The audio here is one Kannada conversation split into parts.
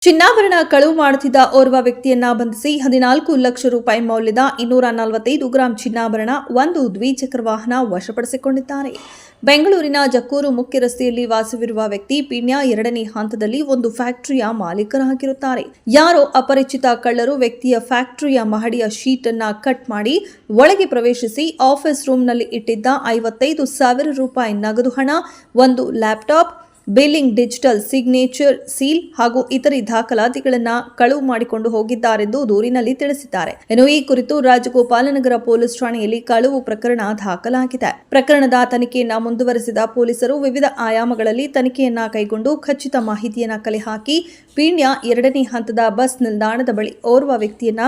ಚಿನ್ನಾಭರಣ ಕಳುವು ಮಾಡುತ್ತಿದ್ದ ಓರ್ವ ವ್ಯಕ್ತಿಯನ್ನ ಬಂಧಿಸಿ 14 ಲಕ್ಷ ರೂಪಾಯಿ ಮೌಲ್ಯದ 245 ಗ್ರಾಂ ಚಿನ್ನಾಭರಣ, ಒಂದು ದ್ವಿಚಕ್ರ ವಾಹನ ವಶಪಡಿಸಿಕೊಂಡಿದ್ದಾರೆ. ಬೆಂಗಳೂರಿನ ಜಕ್ಕೂರು ಮುಖ್ಯ ರಸ್ತೆಯಲ್ಲಿ ವಾಸವಿರುವ ವ್ಯಕ್ತಿ ಪೀಣ್ಯ 2ನೇ ಹಂತದಲ್ಲಿ ಒಂದು ಫ್ಯಾಕ್ಟರಿಯ ಮಾಲೀಕರಾಗಿರುತ್ತಾರೆ. ಯಾರೋ ಅಪರಿಚಿತ ಕಳ್ಳರು ವ್ಯಕ್ತಿಯ ಫ್ಯಾಕ್ಟರಿಯ ಮಹಡಿಯ ಶೀಟ್ ಅನ್ನ ಕಟ್ ಮಾಡಿ ಒಳಗೆ ಪ್ರವೇಶಿಸಿ ಆಫೀಸ್ ರೂಮ್ನಲ್ಲಿ ಇಟ್ಟಿದ್ದ 55,000 ರೂಪಾಯಿ ನಗದು ಹಣ, ಒಂದು laptop, billing, digital signature seal ಹಾಗೂ ಇತರೆ ದಾಖಲಾತಿಗಳನ್ನು ಕಳುವು ಮಾಡಿಕೊಂಡು ಹೋಗಿದ್ದಾರೆಂದು ದೂರಿನಲ್ಲಿ ತಿಳಿಸಿದ್ದಾರೆ. ಇನ್ನು ಈ ಕುರಿತು ರಾಜಗೋಪಾಲನಗರ ಪೊಲೀಸ್ ಠಾಣೆಯಲ್ಲಿ ಕಳುವು ಪ್ರಕರಣ ದಾಖಲಾಗಿದೆ. ಪ್ರಕರಣದ ತನಿಖೆಯನ್ನ ಮುಂದುವರೆಸಿದ ಪೊಲೀಸರು ವಿವಿಧ ಆಯಾಮಗಳಲ್ಲಿ ತನಿಖೆಯನ್ನ ಕೈಗೊಂಡು ಖಚಿತ ಮಾಹಿತಿಯನ್ನ ಕಲೆ ಹಾಕಿ ಪೀಣ್ಯ 2ನೇ ಹಂತದ ಬಸ್ ನಿಲ್ದಾಣದ ಬಳಿ ಓರ್ವ ವ್ಯಕ್ತಿಯನ್ನ,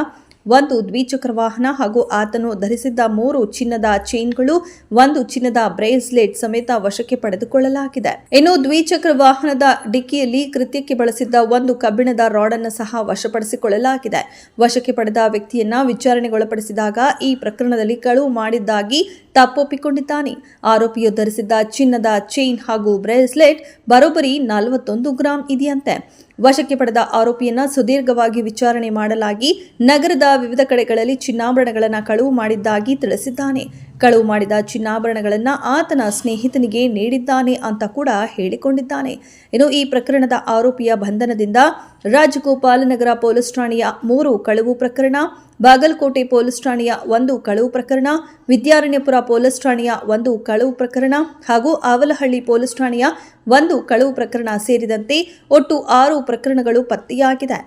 ಒಂದು ದ್ವಿಚಕ್ರ ವಾಹನ ಹಾಗೂ ಆತನು ಧರಿಸಿದ್ದ 3 ಚಿನ್ನದ ಚೈನ್ಗಳು, ಒಂದು ಚಿನ್ನದ ಬ್ರೇಸ್ಲೆಟ್ ಸಮೇತ ವಶಕ್ಕೆ ಪಡೆದುಕೊಳ್ಳಲಾಗಿದೆ. ಇನ್ನು ದ್ವಿಚಕ್ರ ವಾಹನದ ಡಿಕ್ಕಿಯಲ್ಲಿ ಕೃತ್ಯಕ್ಕೆ ಬಳಸಿದ್ದ ಒಂದು ಕಬ್ಬಿಣದ ರಾಡ್ ಅನ್ನು ಸಹ ವಶಪಡಿಸಿಕೊಳ್ಳಲಾಗಿದೆ. ವಶಕ್ಕೆ ಪಡೆದ ವ್ಯಕ್ತಿಯನ್ನ ವಿಚಾರಣೆಗೊಳಪಡಿಸಿದಾಗ ಈ ಪ್ರಕರಣದಲ್ಲಿ ಕಳುವು ಮಾಡಿದ್ದಾಗಿ ತಪ್ಪೊಪ್ಪಿಕೊಂಡಿದ್ದಾನೆ. ಆರೋಪಿಯು ಧರಿಸಿದ್ದ ಚಿನ್ನದ ಚೈನ್ ಹಾಗೂ ಬ್ರೇಸ್ಲೆಟ್ ಬರೋಬ್ಬರಿ 41 ಗ್ರಾಂ ಇದೆಯಂತೆ. ವಶಕ್ಕೆ ಪಡೆದ ಆರೋಪಿಯನ್ನ ಸುದೀರ್ಘವಾಗಿ ವಿಚಾರಣೆ ಮಾಡಲಾಗಿ ನಗರದ ವಿವಿಧ ಕಡೆಗಳಲ್ಲಿ ಚಿನ್ನಾಭರಣಗಳನ್ನು ಕಳುವು ಮಾಡಿದ್ದಾಗಿ ತಿಳಿಸಿದ್ದಾನೆ. ಕಳುವು ಮಾಡಿದ ಚಿನ್ನಾಭರಣಗಳನ್ನು ಆತನ ಸ್ನೇಹಿತನಿಗೆ ನೀಡಿದ್ದಾನೆ ಅಂತ ಕೂಡ ಹೇಳಿಕೊಂಡಿದ್ದಾನೆ. ಇನ್ನು ಈ ಪ್ರಕರಣದ ಆರೋಪಿಯ ಬಂಧನದಿಂದ ರಾಜಗೋಪಾಲನಗರ ಪೊಲೀಸ್ ಠಾಣೆಯ 3 ಕಳುವು ಪ್ರಕರಣ, ಬಾಗಲಕೋಟೆ ಪೊಲೀಸ್ ಠಾಣೆಯ 1 ಕಳುವು ಪ್ರಕರಣ, ವಿದ್ಯಾರಣ್ಯಪುರ ಪೊಲೀಸ್ ಠಾಣೆಯ 1 ಕಳುವು ಪ್ರಕರಣ ಹಾಗೂ ಆವಲಹಳ್ಳಿ ಪೊಲೀಸ್ ಠಾಣೆಯ 1 ಕಳುವು ಪ್ರಕರಣ ಸೇರಿದಂತೆ ಒಟ್ಟು 6 ಪ್ರಕರಣಗಳು ಪತ್ತೆಯಾಗಿದೆ.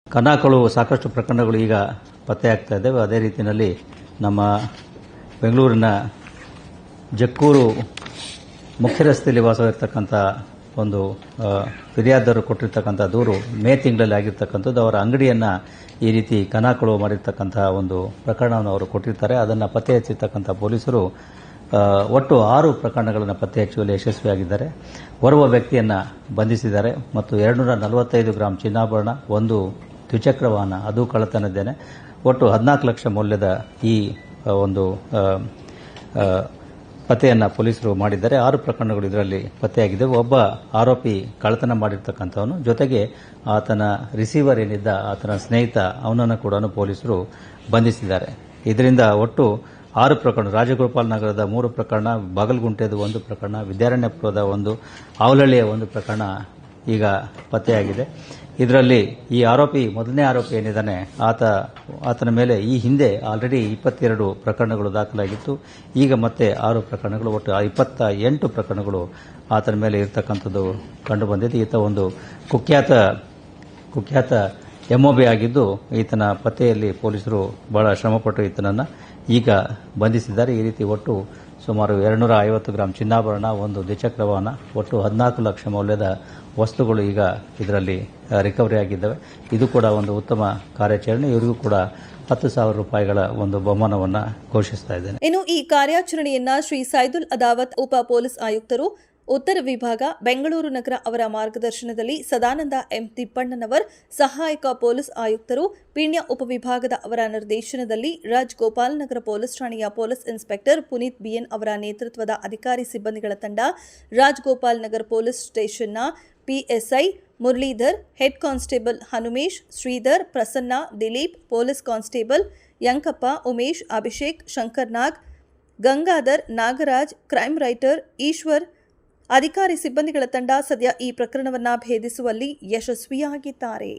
ಕಳ್ಳಕಳುವು ಸಾಕಷ್ಟು ಪ್ರಕರಣಗಳು ಈಗ ಪತ್ತೆಯಾಗ್ತಾ ಇದ್ದಾವೆ. ಅದೇ ರೀತಿಯಲ್ಲಿ ನಮ್ಮ ಬೆಂಗಳೂರಿನ ಜಕ್ಕೂರು ಮುಖ್ಯ ರಸ್ತೆಯಲ್ಲಿ ವಾಸವಿರ್ತಕ್ಕಂಥ ಒಂದು ಫಿರ್ಯಾದರು ಕೊಟ್ಟಿರ್ತಕ್ಕಂಥ ದೂರು ಮೇ ತಿಂಗಳಲ್ಲಿ ಆಗಿರ್ತಕ್ಕಂಥದ್ದು. ಅವರ ಅಂಗಡಿಯನ್ನು ಈ ರೀತಿ ಕಳ್ಳಕಳುವು ಮಾಡಿರ್ತಕ್ಕಂಥ ಒಂದು ಪ್ರಕರಣವನ್ನು ಅವರು ಕೊಟ್ಟಿರ್ತಾರೆ. ಅದನ್ನು ಪತ್ತೆ ಹಚ್ಚಿರ್ತಕ್ಕಂಥ ಪೊಲೀಸರು ಒಟ್ಟು 6 ಪ್ರಕರಣಗಳನ್ನು ಪತ್ತೆ ಹಚ್ಚುವಲ್ಲಿ ಯಶಸ್ವಿಯಾಗಿದ್ದಾರೆ. ಓರ್ವ ವ್ಯಕ್ತಿಯನ್ನು ಬಂಧಿಸಿದ್ದಾರೆ ಮತ್ತು 245 ಗ್ರಾಂ ಚಿನ್ನಾಭರಣ, ಒಂದು ದ್ವಿಚಕ್ರ ವಾಹನ, ಅದು ಕಳ್ಳತನದ್ದೇನೆ. ಒಟ್ಟು 14 ಲಕ್ಷ ಮೌಲ್ಯದ ಈ ಒಂದು ಪತ್ತೆಯನ್ನು ಪೊಲೀಸರು ಮಾಡಿದ್ದಾರೆ. 6 ಪ್ರಕರಣಗಳು ಇದರಲ್ಲಿ ಪತ್ತೆಯಾಗಿದೆ. ಒಬ್ಬ ಆರೋಪಿ ಕಳ್ಳತನ ಮಾಡಿರ್ತಕ್ಕಂಥವನು, ಜೊತೆಗೆ ಆತನ ರಿಸೀವರ್ ಏನಿದ್ದ ಆತನ ಸ್ನೇಹಿತ, ಅವನನ್ನು ಕೂಡ ಪೊಲೀಸರು ಬಂಧಿಸಿದ್ದಾರೆ. ಇದರಿಂದ ಒಟ್ಟು 6 ಪ್ರಕರಣ, ರಾಜಗೋಪಾಲ ನಗರದ 3 ಪ್ರಕರಣ, ಬಾಗಲಗುಂಟೆದು 1 ಪ್ರಕರಣ, ವಿದ್ಯಾರಣ್ಯಪುರದ 1, ಆವಲಹಳ್ಳಿಯ 1 ಪ್ರಕರಣ ಈಗ ಪತ್ತೆಯಾಗಿದೆ. ಇದರಲ್ಲಿ ಈ ಆರೋಪಿ, ಮೊದಲನೇ ಆರೋಪಿ ಏನಿದ್ದಾನೆ, ಆತನ ಮೇಲೆ ಈ ಹಿಂದೆ ಆಲ್ರೆಡಿ 22 ಪ್ರಕರಣಗಳು ದಾಖಲಾಗಿತ್ತು. ಈಗ ಮತ್ತೆ 6 ಪ್ರಕರಣಗಳು, ಒಟ್ಟು 28 ಪ್ರಕರಣಗಳು ಆತನ ಮೇಲೆ ಇರತಕ್ಕಂಥದ್ದು ಕಂಡುಬಂದಿದೆ. ಈತ ಒಂದು ಕುಖ್ಯಾತ MOB ಆಗಿದ್ದು, ಈತನ ಪತ್ತೆಯಲ್ಲಿ ಪೊಲೀಸರು ಬಹಳ ಶ್ರಮಪಟ್ಟು ಈತನನ್ನು ಈಗ ಬಂಧಿಸಿದ್ದಾರೆ. ಈ ರೀತಿ ಒಟ್ಟು ಸುಮಾರು 250 ಗ್ರಾಂ ಚಿನ್ನಾಭರಣ, ಒಂದು ದ್ವಿಚಕ್ರ ವಾಹನ, ಒಟ್ಟು 14 ಲಕ್ಷ ಮೌಲ್ಯದ ವಸ್ತುಗಳು ಈಗ ಇದರಲ್ಲಿ ರಿಕವರಿ ಆಗಿದ್ದಾವೆ. ಇದು ಕೂಡ ಒಂದು ಉತ್ತಮ ಕಾರ್ಯಾಚರಣೆ. ಇವರಿಗೂ ಕೂಡ 10,000 ರೂಪಾಯಿಗಳ ಒಂದು ಬಹುಮಾನವನ್ನು ಘೋಷಿಸ್ತಾ ಇದ್ದೇನೆ. ಇನ್ನು ಈ ಕಾರ್ಯಾಚರಣೆಯನ್ನ ಶ್ರೀ ಸೈದುಲ್ ಅದಾವತ್ ಉಪ ಪೊಲೀಸ್ ಆಯುಕ್ತರು, ಉತ್ತರ ವಿಭಾಗ, ಬೆಂಗಳೂರು ನಗರ ಅವರ ಮಾರ್ಗದರ್ಶನದಲ್ಲಿ ಸದಾನಂದ ಎಂ ತಿಪ್ಪಣ್ಣನವರ್, ಸಹಾಯಕ ಪೊಲೀಸ್ ಆಯುಕ್ತರು, ಪೀಣ್ಯ ಉಪವಿಭಾಗದ ಅವರ ನಿರ್ದೇಶನದಲ್ಲಿ ರಾಜಗೋಪಾಲನಗರ ಪೊಲೀಸ್ ಠಾಣೆಯ ಪೊಲೀಸ್ ಇನ್ಸ್ಪೆಕ್ಟರ್ ಪುನೀತ್ ಬಿಎನ್ ಅವರ ನೇತೃತ್ವದ ಅಧಿಕಾರಿ ಸಿಬ್ಬಂದಿಗಳ ತಂಡ, ರಾಜಗೋಪಾಲನಗರ ಪೊಲೀಸ್ ಸ್ಟೇಷನ್ನ PSI Muralidhar, head constable Hanumesh, Sridhar, Prasanna, Dileep, police constable Yankappa, Umesh, Abhishek, Shankarnag, Gangadhar, Nagaraj, crime writer Eshwar, ಅಧಿಕಾರಿ ಸಿಬ್ಬಂದಿಗಳ ತಂಡ ಸದ್ಯ ಈ ಪ್ರಕರಣವನ್ನು ಭೇದಿಸುವಲ್ಲಿ ಯಶಸ್ವಿಯಾಗಿದ್ದಾರೆ.